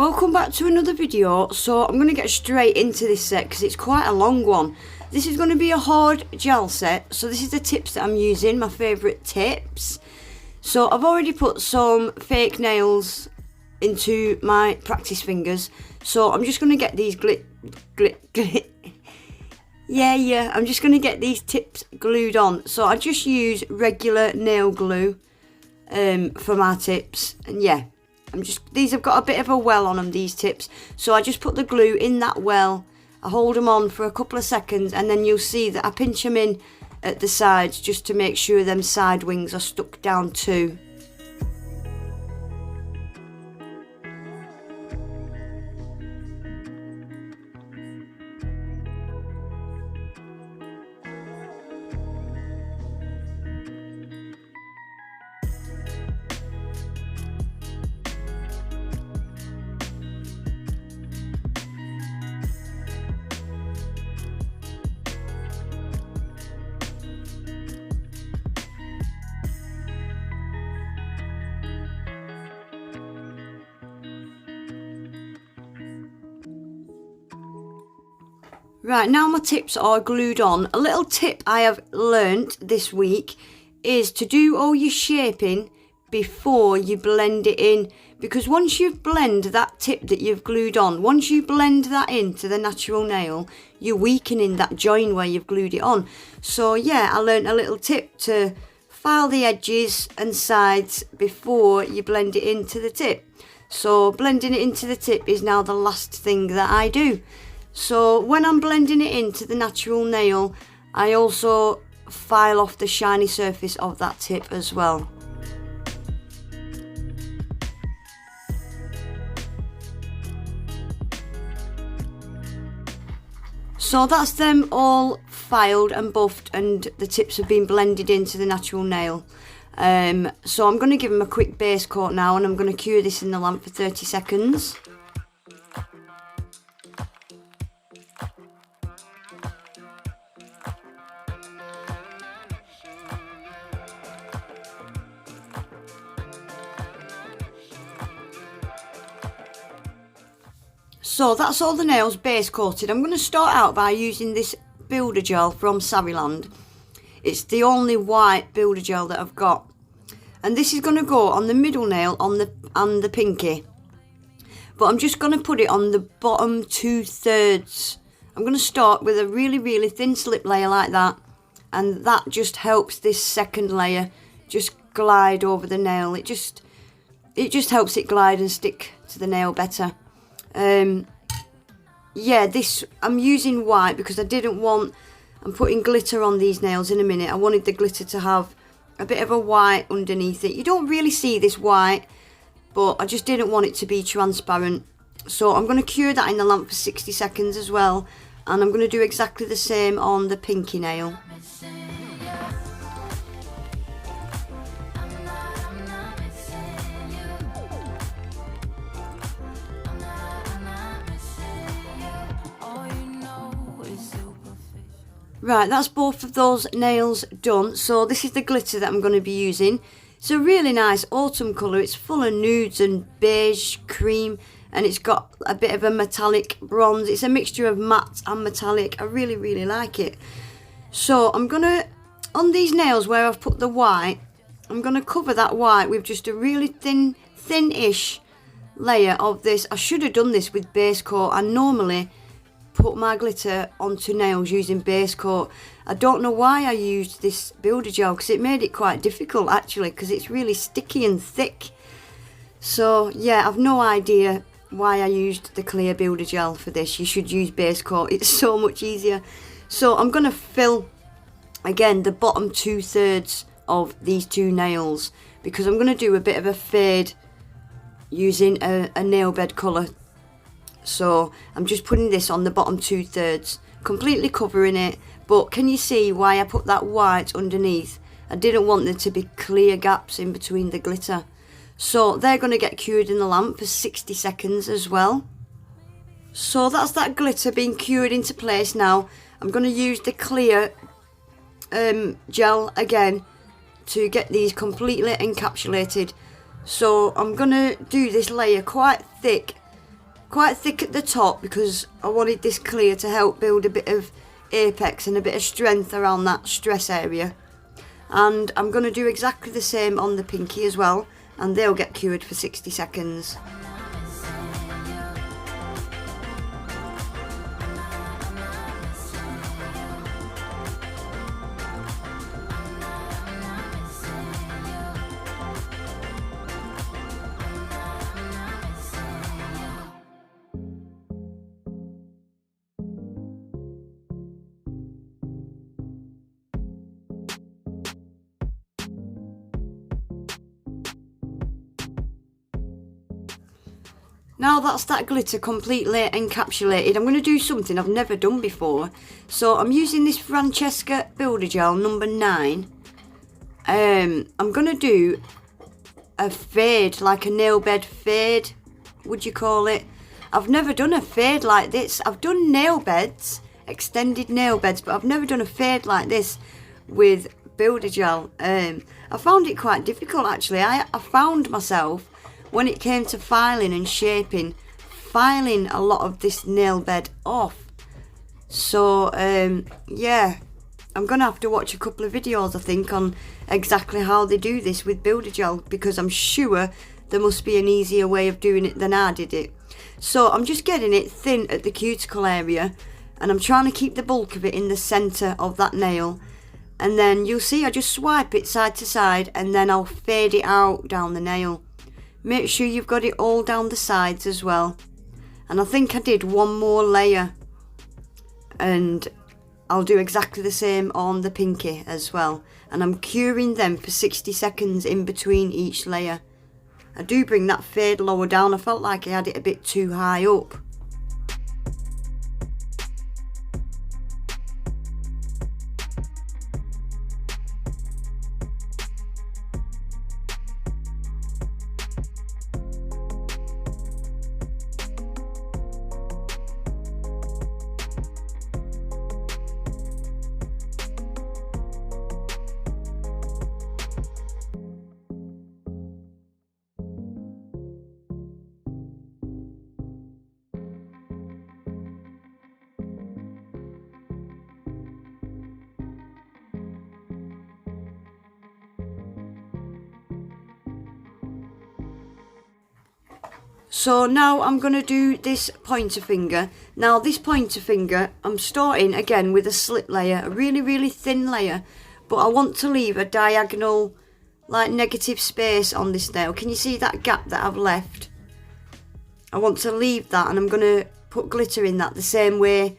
Welcome back to another video. So I'm going to get straight into this set because it's quite a long one. This is going to be a hard gel set. So this is the tips that I'm using, my favourite tips. So I've already put some fake nails into my practice fingers. So I'm just going to get these I'm just going to get these tips glued on. So I just use regular nail glue for my tips, and yeah, these have got a bit of a well on them, these tips, so I just put the glue in that well, I hold them on for a couple of seconds, and then you'll see that I pinch them in at the sides just to make sure them side wings are stuck down too. Right, now my tips are glued on. A little tip I have learnt this week is to do all your shaping before you blend it in, because once you blend that tip that you've glued on, once you blend that into the natural nail, you're weakening that join where you've glued it on. So yeah, I learnt a little tip to file the edges and sides before you blend it into the tip. So blending it into the tip is now the last thing that I do. So when I'm blending it into the natural nail, I also file off the shiny surface of that tip as well. So that's them all filed and buffed, and the tips have been blended into the natural nail. So I'm going to give them a quick base coat now, and I'm going to cure this in the lamp for 30 seconds. So that's all the nails base coated. I'm going to start out by using this builder gel from Skyline. It's the only white builder gel that I've got, and this is going to go on the middle nail on the pinky, but I'm just going to put it on the bottom 2/3. I'm going to start with a really thin slip layer like that, and that just helps this second layer just glide over the nail. It just helps it glide and stick to the nail better. Yeah, this I'm using white because I'm putting glitter on these nails in a minute. I wanted the glitter to have a bit of a white underneath it. You don't really see this white, but I just didn't want it to be transparent. So I'm going to cure that in the lamp for 60 seconds as well, and I'm going to do exactly the same on the pinky nail. Right, that's both of those nails done. So this is the glitter that I'm going to be using. It's a really nice autumn colour. It's full of nudes and beige cream, and it's got a bit of a metallic bronze. It's a mixture of matte and metallic. I really like it. So I'm going to, on these nails where I've put the white, I'm going to cover that white with just a really thin-ish layer of this. I should have done this with base coat. I normally put my glitter onto nails using base coat. I don't know why I used this builder gel, because it made it quite difficult actually, because it's really sticky and thick. So yeah, I've no idea why I used the clear builder gel for this. You should use base coat, it's so much easier. So I'm going to fill again the bottom 2/3 of these two nails, because I'm going to do a bit of a fade using a nail bed colour. So I'm just putting this on the bottom 2/3, completely covering it. But can you see why I put that white underneath? I didn't want there to be clear gaps in between the glitter. So they're going to get cured in the lamp for 60 seconds as well. So that's that glitter being cured into place now. I'm going to use the clear gel again to get these completely encapsulated. So I'm going to do this layer quite thick quite thick at the top because I wanted this clear to help build a bit of apex and a bit of strength around that stress area. And I'm going to do exactly the same on the pinky as well, and they'll get cured for 60 seconds. Now that's that glitter completely encapsulated, I'm going to do something I've never done before. So I'm using this Francesca Builder Gel number 9. I'm going to do a fade, like a nail bed fade, would you call it? I've never done a fade like this. I've done nail beds, extended nail beds, but I've never done a fade like this with Builder Gel. I found it quite difficult actually. I found myself, when it came to filing and shaping, filing a lot of this nail bed off. So yeah, I'm gonna have to watch a couple of videos I think on exactly how they do this with Builder Gel, because I'm sure there must be an easier way of doing it than I did it. So I'm just getting it thin at the cuticle area, and I'm trying to keep the bulk of it in the centre of that nail. And then you'll see I just swipe it side to side, and then I'll fade it out down the nail. Make sure you've got it all down the sides as well. And I think I did one more layer, and I'll do exactly the same on the pinky as well. And I'm curing them for 60 seconds in between each layer. I do bring that fade lower down. I felt like I had it a bit too high up. So now I'm going to do this pointer finger. Now this pointer finger, I'm starting again with a slip layer, a really thin layer, but I want to leave a diagonal, like negative space on this nail. Can you see that gap that I've left? I want to leave that, and I'm going to put glitter in that the same way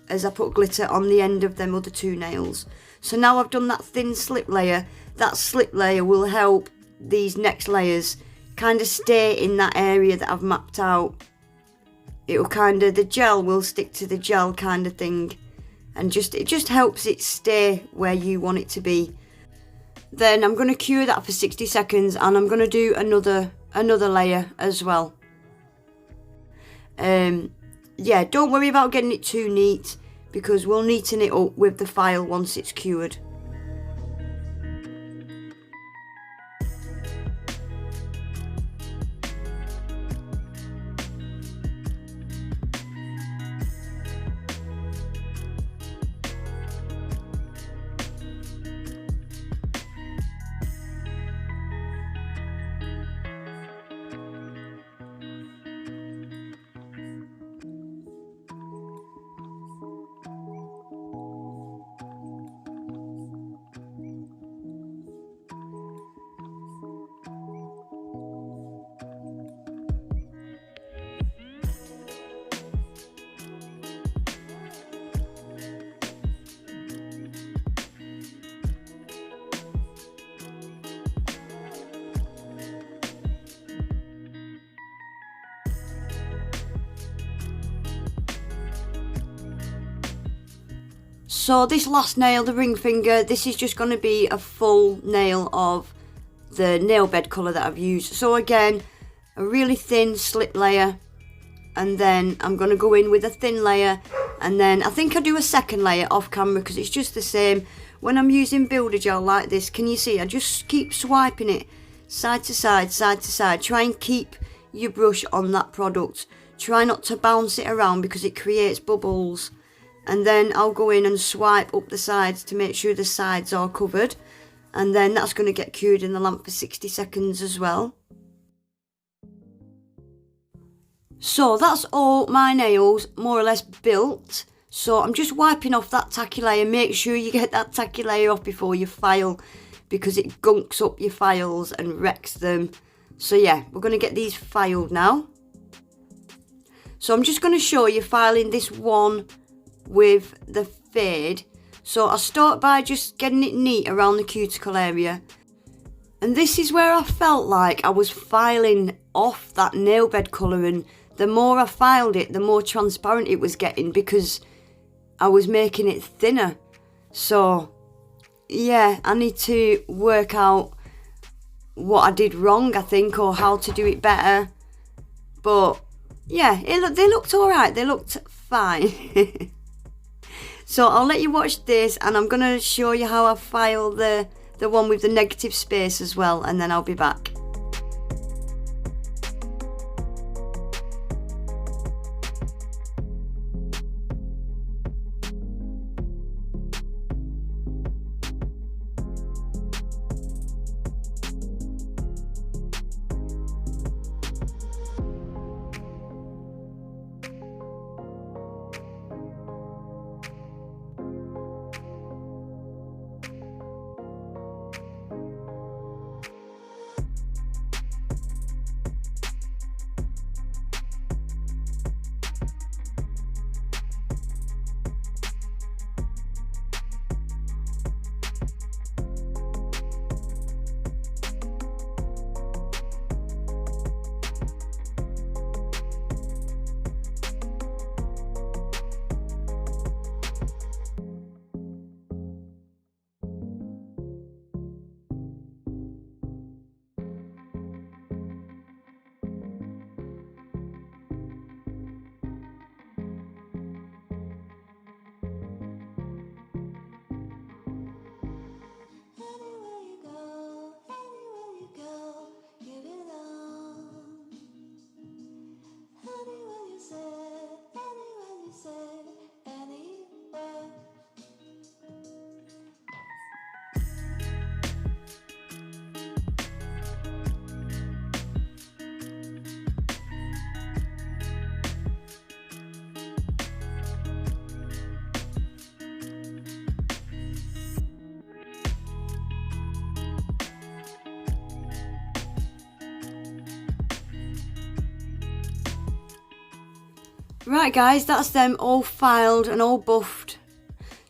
as I put glitter on the end of them other two nails. So now I've done that thin slip layer. That slip layer will help these next layers kind of stay in that area that I've mapped out. It'll kind of, the gel will stick to the gel kind of thing, and it just helps it stay where you want it to be. Then I'm going to cure that for 60 seconds, and I'm going to do another layer as well. Yeah, don't worry about getting it too neat, because we'll neaten it up with the file once it's cured. So this last nail, the ring finger, this is just going to be a full nail of the nail bed colour that I've used. So again, a really thin slip layer, and then I'm going to go in with a thin layer, and then I think I do a second layer off camera because it's just the same. When I'm using Builder Gel like this, can you see I just keep swiping it side to side, try and keep your brush on that product. Try not to bounce it around because it creates bubbles. And then I'll go in and swipe up the sides to make sure the sides are covered. And then that's going to get cured in the lamp for 60 seconds as well. So that's all my nails more or less built. So I'm just wiping off that tacky layer. Make sure you get that tacky layer off before you file, because it gunks up your files and wrecks them. So yeah, we're going to get these filed now. So I'm just going to show you filing this one with the fade. So I'll start by just getting it neat around the cuticle area. And this is where I felt like I was filing off that nail bed colour, and the more I filed it, the more transparent it was getting because I was making it thinner. So yeah, I need to work out what I did wrong, I think, or how to do it better. But yeah, they looked alright, they looked fine. So I'll let you watch this, and I'm going to show you how I file the one with the negative space as well, and then I'll be back. Right guys, that's them all filed and all buffed.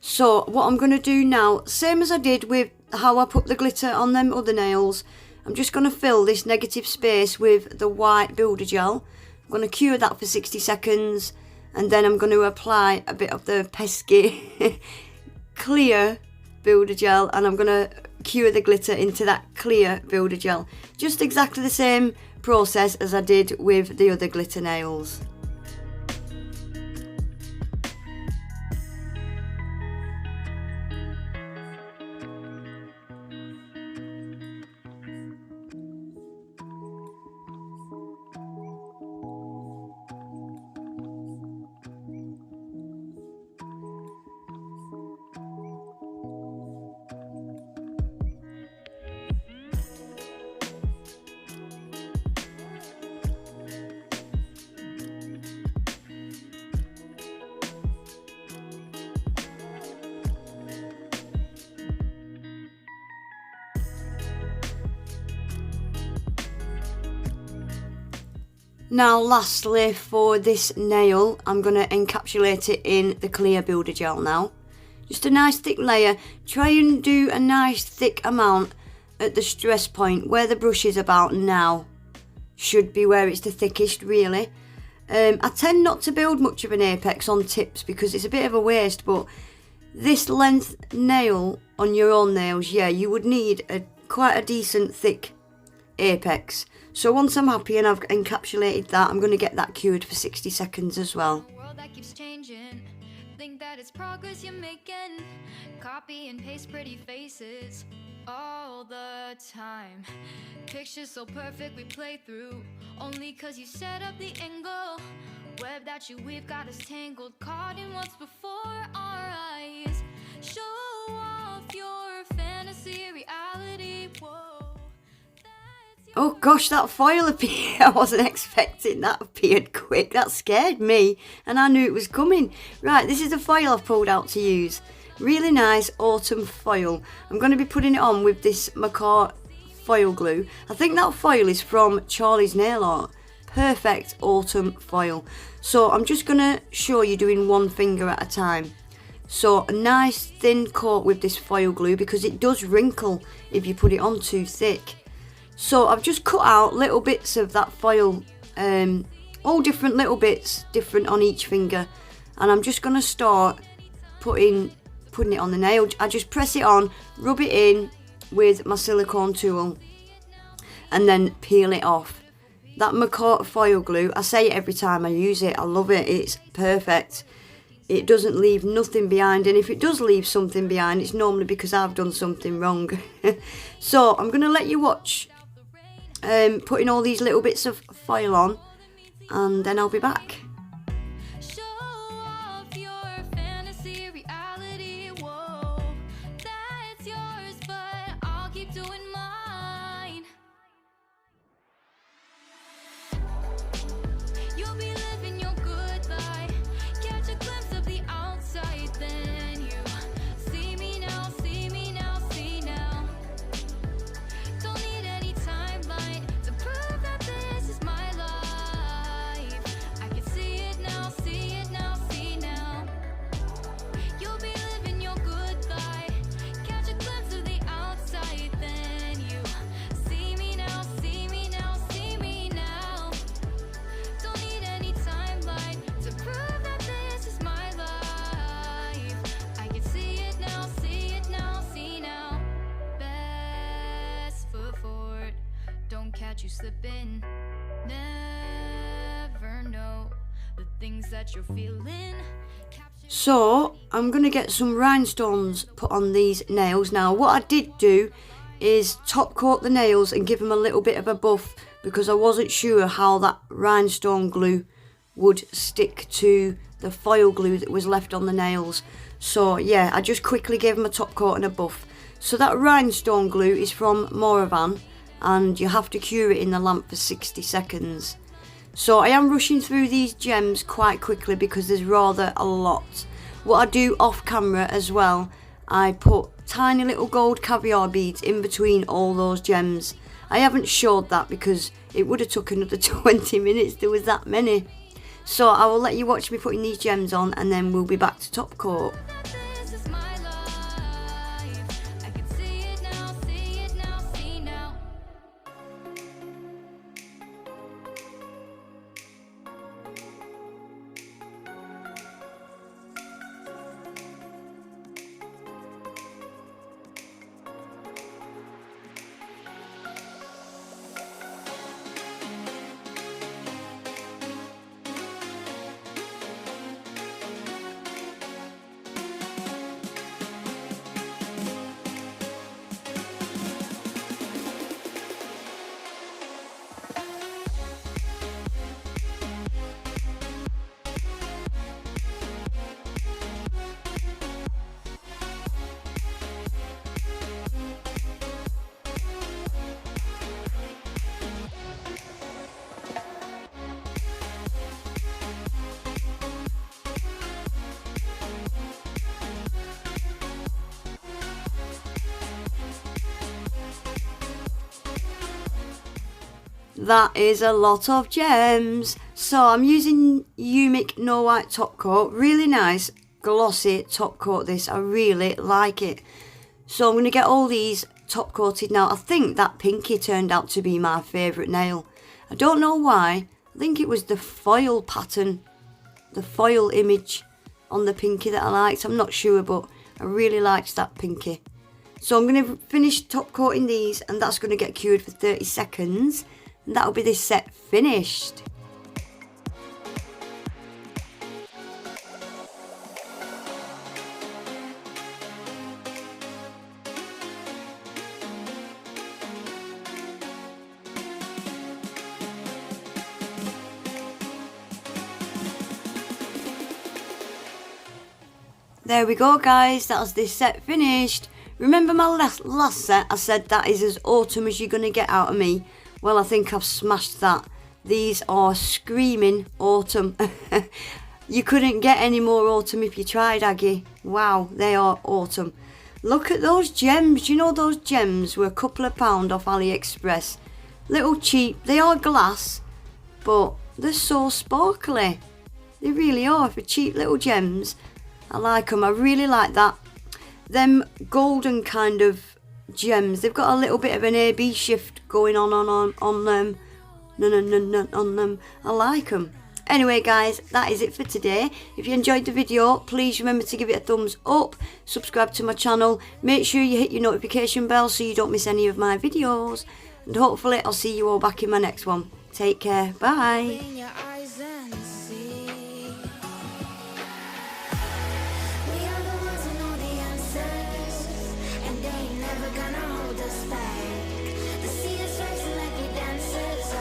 So what I'm going to do now, same as I did with how I put the glitter on them other nails, I'm just going to fill this negative space with the white builder gel. I'm going to cure that for 60 seconds, and then I'm going to apply a bit of the pesky clear builder gel, and I'm going to cure the glitter into that clear builder gel. Just exactly the same process as I did with the other glitter nails. Now lastly, for this nail, I'm going to encapsulate it in the clear builder gel now. Just a nice thick layer. Try and do a nice thick amount at the stress point where the brush is about now. Should be where it's the thickest really. I tend not to build much of an apex on tips because it's a bit of a waste, but this length nail on your own nails, yeah, you would need quite a decent thick apex. So once I'm happy and I've encapsulated that, I'm going to get that cured for 60 seconds as well. World that keeps changing. Think that it's progress you're making. Copy and paste pretty faces. all the time. Pictures so perfect we play through, only cause you set up the angle. Web that you weave got us tangled, caught in what's before our eyes. Show off your fantasy reality. Whoa. Oh gosh, that foil appeared. I wasn't expecting that appeared quick. That scared me, and I knew it was coming. Right, this is the foil I've pulled out to use. Really nice autumn foil. I'm going to be putting it on with this macaw foil glue. I think that foil is from Charlie's Nail Art. Perfect autumn foil. So I'm just going to show you doing one finger at a time. So a nice thin coat with this foil glue, because it does wrinkle if you put it on too thick. So I've just cut out little bits of that foil, all different little bits, different on each finger. And I'm just going to start putting it on the nail. I just press it on, rub it in with my silicone tool, and then peel it off. That macaw foil glue, I say it every time I use it, I love it, it's perfect. It doesn't leave nothing behind, and if it does leave something behind, it's normally because I've done something wrong. So I'm going to let you watch putting all these little bits of foil on, and then I'll be back. You slipping, never know the things that you're feeling. So I'm going to get some rhinestones put on these nails. Now what I did do is top coat the nails and give them a little bit of a buff, because I wasn't sure how that rhinestone glue would stick to the foil glue that was left on the nails. So yeah, I just quickly gave them a top coat and a buff. So that rhinestone glue is from Moravan, and you have to cure it in the lamp for 60 seconds. So I am rushing through these gems quite quickly because there's rather a lot. What I do off camera as well, I put tiny little gold caviar beads in between all those gems. I haven't showed that because it would have took another 20 minutes, there was that many. So I will let you watch me putting these gems on, and then we'll be back to top coat. That is a lot of gems. So I'm using Umic No White top coat. Really nice glossy top coat this. I really like it. So I'm going to get all these top coated now. I think that pinky turned out to be my favourite nail. I don't know why. I think it was the foil pattern, the foil image on the pinky that I liked. I'm not sure, but I really liked that pinky. So I'm going to finish top coating these, and that's going to get cured for 30 seconds. And that'll be this set finished. There we go, guys, that's this set finished. Remember my last set, I said that is as autumn as you're going to get out of me. Well, I think I've smashed that. These are screaming autumn. You couldn't get any more autumn if you tried, Aggie. Wow, they are autumn. Look at those gems. You know those gems were a couple of pound off AliExpress. Little cheap. They are glass, but they're so sparkly. They really are for cheap little gems. I like them. I really like that. Them golden kind of gems. They've got a little bit of an A/B shift going on them. On them. I like them. Anyway, guys, that is it for today. If you enjoyed the video, please remember to give it a thumbs up, subscribe to my channel, make sure you hit your notification bell so you don't miss any of my videos, and hopefully I'll see you all back in my next one. Take care. Bye. Gonna hold us back. The sea is rising like we dancers.